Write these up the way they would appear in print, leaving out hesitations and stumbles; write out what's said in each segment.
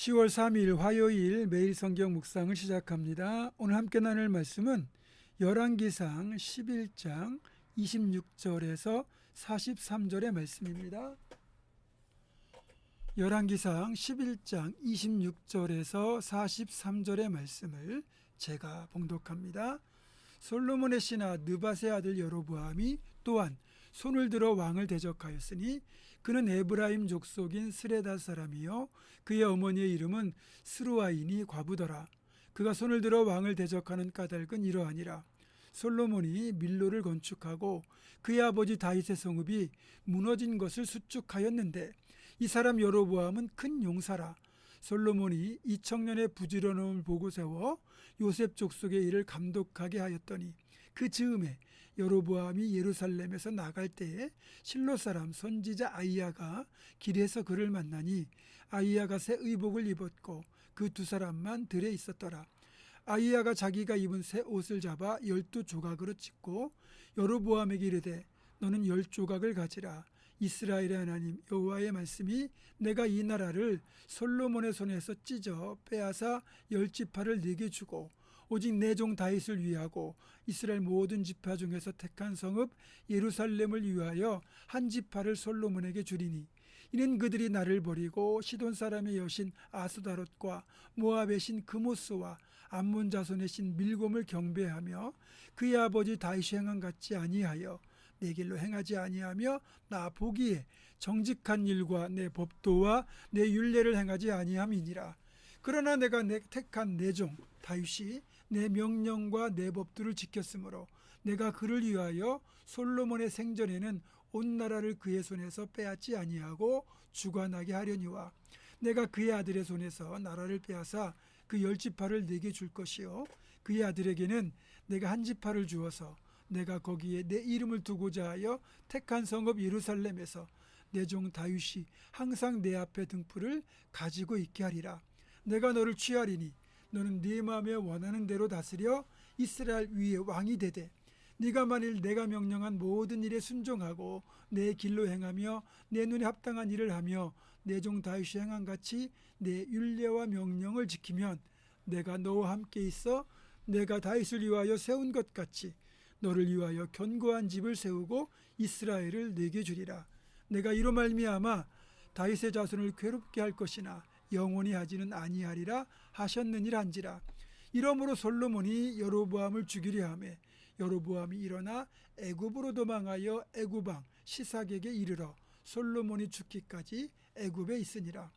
10월 3일 화요일 매일 성경 묵상을 시작합니다. 오늘 함께 나눌 말씀은 열왕기상 11장 26절에서 43절의 말씀입니다. 열왕기상 11장 26절에서 43절의 말씀을 제가 봉독합니다. 솔로몬의 신하 느밧의 아들 여로보암이 또한 손을 들어 왕을 대적하였으니 그는 에브라임 족속인 스레다 사람이요 그의 어머니의 이름은 스루아이니 과부더라. 그가 손을 들어 왕을 대적하는 까닭은 이러하니라. 솔로몬이 밀로를 건축하고 그의 아버지 다윗의 성읍이 무너진 것을 수축하였는데 이 사람 여로보암은 큰 용사라. 솔로몬이 이 청년의 부지런함을 보고 세워 요셉 족속의 일을 감독하게 하였더니 그 즈음에 여로보암이 예루살렘에서 나갈 때에 실로 사람 선지자 아이야가 길에서 그를 만나니 아이야가 새 의복을 입었고 그 두 사람만 들에 있었더라. 아이야가 자기가 입은 새 옷을 잡아 12조각으로 찢고 여로보암에게 이르되 너는 10조각을 가지라. 이스라엘의 하나님 여호와의 말씀이 내가 이 나라를 솔로몬의 손에서 찢어 빼앗아 10지파를 네게 주고 오직 내 종 다윗을 위하고 이스라엘 모든 지파 중에서 택한 성읍 예루살렘을 위하여 한 지파를 솔로몬에게 주리니 이는 그들이 나를 버리고 시돈 사람의 여신 아스다롯과 모압의 신 그모스와 암몬 자손의 신 밀곰을 경배하며 그의 아버지 다윗이 행한 같지 아니하여 내 길로 행하지 아니하며 나 보기에 정직한 일과 내 법도와 내 율례를 행하지 아니함이니라. 그러나 내가 택한 내 종 다윗이 내 명령과 내 법도를 지켰으므로 내가 그를 위하여 솔로몬의 생전에는 온 나라를 그의 손에서 빼앗지 아니하고 주관하게 하려니와 내가 그의 아들의 손에서 나라를 빼앗아 그 10지파를 내게 줄 것이요 그의 아들에게는 내가 한 지파를 주어서 내가 거기에 내 이름을 두고자 하여 택한 성읍 예루살렘에서 내 종 다윗이 항상 내 앞에 등불을 가지고 있게 하리라. 내가 너를 취하리니 너는 네 마음에 원하는 대로 다스려 이스라엘 위에 왕이 되되 네가 만일 내가 명령한 모든 일에 순종하고 내 길로 행하며 내 눈에 합당한 일을 하며 내 종 다윗이 행한 같이 내 율례와 명령을 지키면 내가 너와 함께 있어 내가 다윗을 위하여 세운 것 같이 너를 위하여 견고한 집을 세우고 이스라엘을 내게 주리라. 내가 이로 말미암아 다윗의 자손을 괴롭게 할 것이나 영원히 하지는 아니하리라 하셨느니란지라. 이러므로 솔로몬이 여로보암을 죽이려 하매 여로보암이 일어나 애굽으로 도망하여 애굽 왕 시삭에게 이르러 솔로몬이 죽기까지 애굽에 있으니라.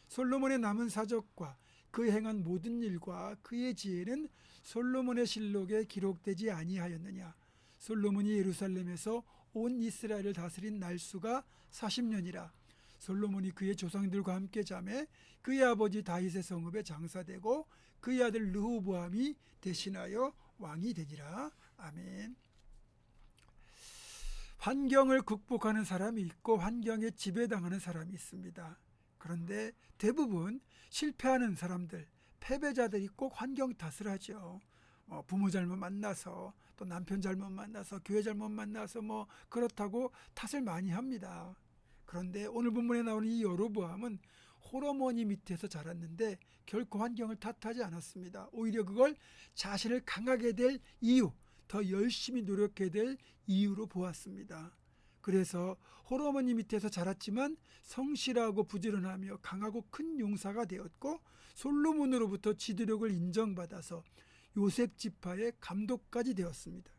솔로몬의 남은 사적과 그 행한 모든 일과 그의 지혜는 솔로몬의 실록에 기록되지 아니하였느냐. 솔로몬이 예루살렘에서 온 이스라엘을 다스린 날수가 40년이라. 솔로몬이 그의 조상들과 함께 자매 그의 아버지 다윗의 성읍에 장사되고 그의 아들 르호보암이 대신하여 왕이 되니라. 아멘. 환경을 극복하는 사람이 있고 환경에 지배당하는 사람이 있습니다. 그런데 대부분 실패하는 사람들, 패배자들이 꼭 환경 탓을 하죠. 부모 잘못 만나서 또 남편 잘못 만나서 교회 잘못 만나서 그렇다고 탓을 많이 합니다. 그런데 오늘 본문에 나오는 이 여로보암은 홀어머니 밑에서 자랐는데 결코 환경을 탓하지 않았습니다. 오히려 그걸 자신을 강하게 될 이유, 더 열심히 노력해야 될 이유로 보았습니다. 그래서 홀어머니 밑에서 자랐지만 성실하고 부지런하며 강하고 큰 용사가 되었고 솔로몬으로부터 지도력을 인정받아서 요셉 지파의 감독까지 되었습니다.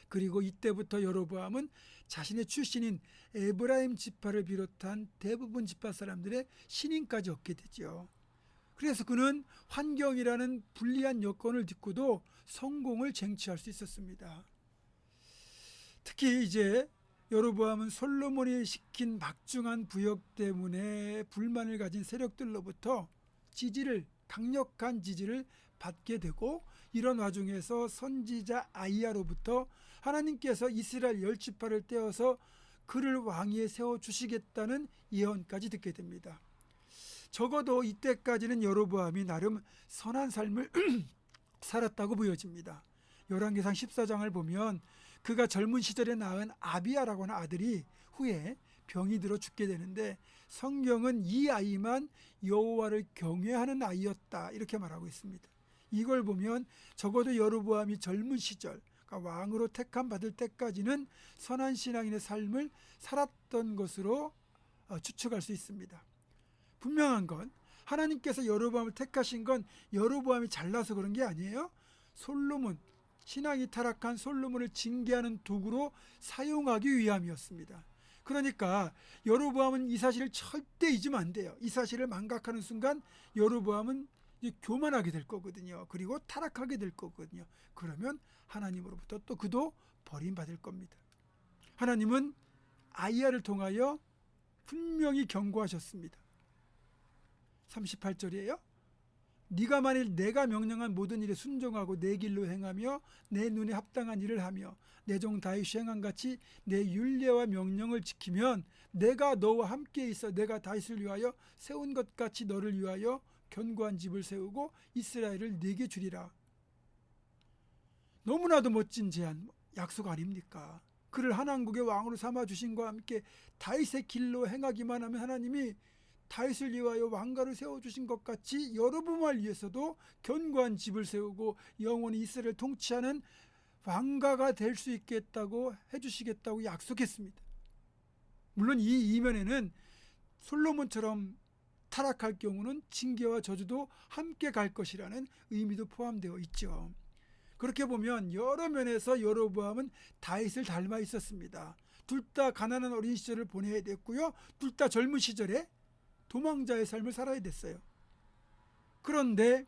그리고 이때부터 여로보암은 자신의 출신인 에브라임 지파를 비롯한 대부분 지파 사람들의 신임까지 얻게 되죠. 그래서 그는 환경이라는 불리한 여건을 딛고도 성공을 쟁취할 수 있었습니다. 특히 이제 여로보암은 솔로몬이 시킨 막중한 부역 때문에 불만을 가진 세력들로부터 강력한 지지를 받게 되고 이런 와중에서 선지자 아이야로부터 하나님께서 이스라엘 10지파를 떼어서 그를 왕위에 세워주시겠다는 예언까지 듣게 됩니다. 적어도 이때까지는 여로보암이 나름 선한 삶을 살았다고 보여집니다. 열왕기상 14장을 보면 그가 젊은 시절에 낳은 아비야라고 하는 아들이 후에 병이 들어 죽게 되는데 성경은 이 아이만 여호와를 경외하는 아이였다 이렇게 말하고 있습니다. 이걸 보면 적어도 여로보암이 젊은 시절, 그러니까 왕으로 택함 받을 때까지는 선한 신앙인의 삶을 살았던 것으로 추측할 수 있습니다. 분명한 건 하나님께서 여로보암을 택하신 건 여로보암이 잘나서 그런 게 아니에요. 솔로몬, 신앙이 타락한 솔로몬을 징계하는 도구로 사용하기 위함이었습니다. 그러니까 여로보암은 이 사실을 절대 잊으면 안 돼요. 이 사실을 망각하는 순간 여로보암은 이제 교만하게 될 거거든요. 그리고 타락하게 될 거거든요. 그러면 하나님으로부터 또 그도 버림받을 겁니다. 하나님은 아이야를 통하여 분명히 경고하셨습니다. 38절이에요. 네가 만일 내가 명령한 모든 일에 순종하고 내 길로 행하며 내 눈에 합당한 일을 하며 내 종 다윗이 행한 같이 내 율례와 명령을 지키면 내가 너와 함께 있어 내가 다윗을 위하여 세운 것 같이 너를 위하여 견고한 집을 세우고 이스라엘을 네게 주리라. 너무나도 멋진 제안, 약속 아닙니까? 그를 한왕국의 왕으로 삼아주신 것과 함께 다윗의 길로 행하기만 하면 하나님이 다윗을 위하여 왕가를 세워주신 것 같이 여로보암을 위해서도 견고한 집을 세우고 영원히 이스라엘을 통치하는 왕가가 될 수 있겠다고 해주시겠다고 약속했습니다. 물론 이 이면에는 솔로몬처럼 타락할 경우는 징계와 저주도 함께 갈 것이라는 의미도 포함되어 있죠. 그렇게 보면 여러 면에서 여로보암은 다윗을 닮아 있었습니다. 둘 다 가난한 어린 시절을 보내야 됐고요. 둘 다 젊은 시절에 도망자의 삶을 살아야 됐어요. 그런데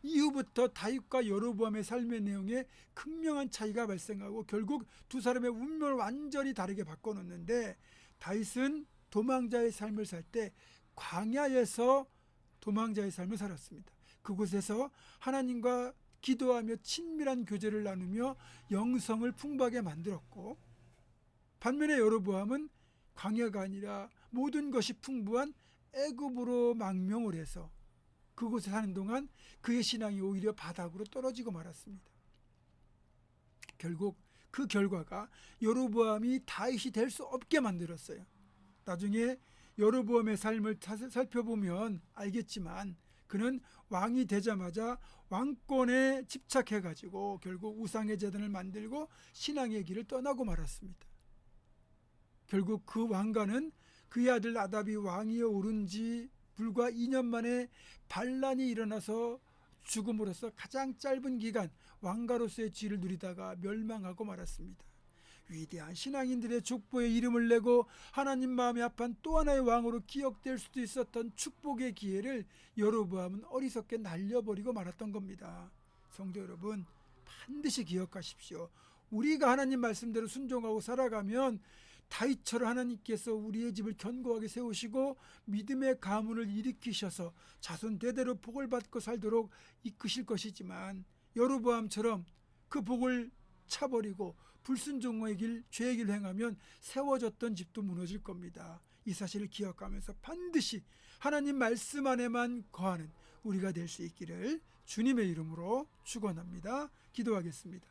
이후부터 다윗과 여로보암의 삶의 내용에 극명한 차이가 발생하고 결국 두 사람의 운명을 완전히 다르게 바꿔놓는데 다윗은 도망자의 삶을 살 때 광야에서 도망자의 삶을 살았습니다. 그곳에서 하나님과 기도하며 친밀한 교제를 나누며 영성을 풍부하게 만들었고 반면에 여로보암은 광야가 아니라 모든 것이 풍부한 애굽으로 망명을 해서 그곳에 사는 동안 그의 신앙이 오히려 바닥으로 떨어지고 말았습니다. 결국 그 결과가 여로보암이 다윗이 될 수 없게 만들었어요. 나중에 여로보암의 삶을 살펴보면 알겠지만 그는 왕이 되자마자 왕권에 집착해가지고 결국 우상의 제단을 만들고 신앙의 길을 떠나고 말았습니다. 결국 그 왕가는 그의 아들 나답이 왕위에 오른 지 불과 2년 만에 반란이 일어나서 죽음으로써 가장 짧은 기간 왕가로서의 지위를 누리다가 멸망하고 말았습니다. 위대한 신앙인들의 족보에 이름을 내고 하나님 마음에 합한 또 하나의 왕으로 기억될 수도 있었던 축복의 기회를 여로보암은 어리석게 날려버리고 말았던 겁니다. 성도 여러분, 반드시 기억하십시오. 우리가 하나님 말씀대로 순종하고 살아가면 다윗처럼 하나님께서 우리의 집을 견고하게 세우시고 믿음의 가문을 일으키셔서 자손 대대로 복을 받고 살도록 이끄실 것이지만 여로보암처럼 그 복을 차버리고 불순종의 길, 죄의 길을 행하면 세워졌던 집도 무너질 겁니다. 이 사실을 기억하면서 반드시 하나님 말씀 안에만 거하는 우리가 될 수 있기를 주님의 이름으로 축원합니다. 기도하겠습니다.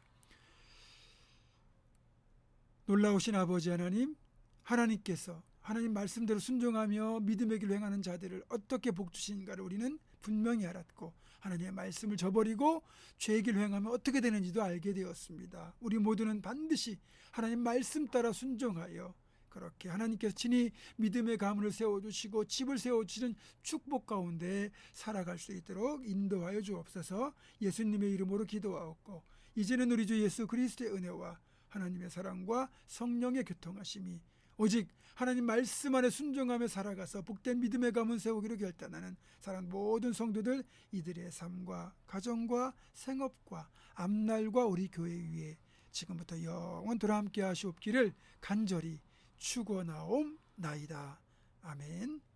놀라우신 아버지 하나님, 하나님께서 하나님 말씀대로 순종하며 믿음의 길을 행하는 자들을 어떻게 복주시는가를 우리는 분명히 알았고 하나님의 말씀을 저버리고 죄의 길을 행하면 어떻게 되는지도 알게 되었습니다. 우리 모두는 반드시 하나님 말씀 따라 순종하여 그렇게 하나님께서 친히 믿음의 가문을 세워주시고 집을 세워주시는 축복 가운데 살아갈 수 있도록 인도하여 주옵소서. 예수님의 이름으로 기도하옵고 이제는 우리 주 예수 그리스도의 은혜와 하나님의 사랑과 성령의 교통하심이 오직 하나님 말씀 안에 순종하며 살아가서 복된 믿음의 가문 세우기로 결단하는 사랑 모든 성도들 이들의 삶과 가정과 생업과 앞날과 우리 교회 위에 지금부터 영원토록 함께 하시옵기를 간절히 축원하옵나이다. 아멘.